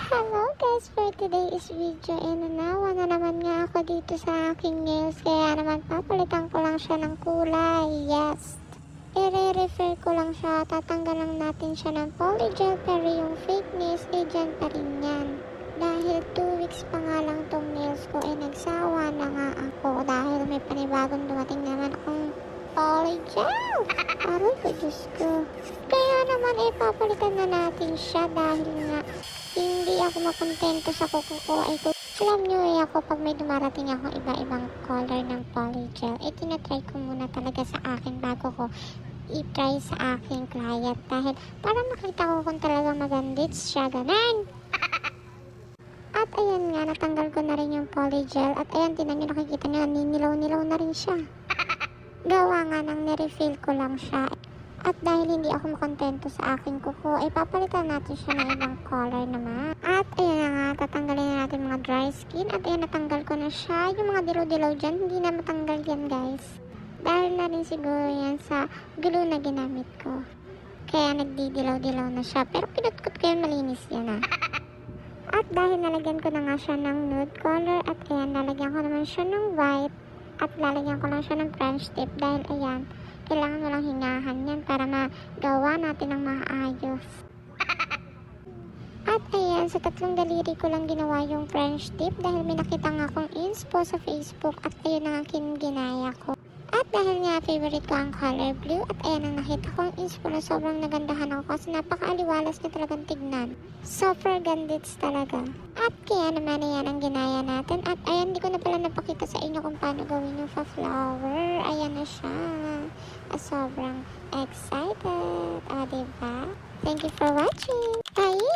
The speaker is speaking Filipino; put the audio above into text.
Hello guys, for today's video nawa na naman nga ako dito sa aking nails, kaya naman papalitan ko lang siya ng kulay. Yes, i-refer ko lang siya, tatanggal lang natin siya ng polygel, pero yung fake nails dyan pa rin yan. Dahil 2 weeks pa nga lang tong nails ko, nagsawa na nga ako dahil may panibagong dumating naman akong polygel. Aray ko, Diyos ko. Kaya naman papalitan na natin siya dahil nga hindi ako makontento sa kuko ko. Alam nyo ako pag may dumarating ako iba-ibang color ng polygel, tinatry ko muna talaga sa akin bago ko i-try sa aking client dahil para makita ko kung talaga magandits siya, ganun. At ayan nga, natanggal ko na rin yung polygel at ayan, tinan nyo, nakikita nyo, ninilaw-nilaw na rin siya. Gawa nga nang nirefill ko lang siya. At dahil hindi ako makontento sa aking kuko, papalitan natin siya ng ibang color naman. At ayan na nga, tatanggalin na natin mga dry skin. At ayan, natanggal ko na siya. Yung mga dilaw-dilaw dyan, hindi na matanggal yan guys. Dahil na rin siguro yan sa glue na ginamit ko. Kaya nagdidilaw-dilaw na siya. Pero pinutkot ko yun, malinis yan ah. At dahil nalagyan ko na nga siya ng nude color. At ayan, nalagyan ko naman siya ng white. At lalagyan ko lang siya ng French tip. Dahil ayan, kailangan mo lang hingahan yan para magawa natin ng maayos. At ayan, sa 3 daliri ko lang ginawa yung French tip dahil may nakita nga akong inspo sa Facebook at ayun ang aking ginaya ko. At dahil nga favorite ko ang color blue at ayan ang nakita kong inspo na sobrang nagandahan ako kasi napakaaliwalas na talagang tignan. Super gandits talaga. At kaya naman ayan ang ginaya natin at ayan, di ko na pala napakita sa inyo kung paano gawin yung flower. Ayan na siya. Sobrang excited. Diba? Thank you for watching. Ayun.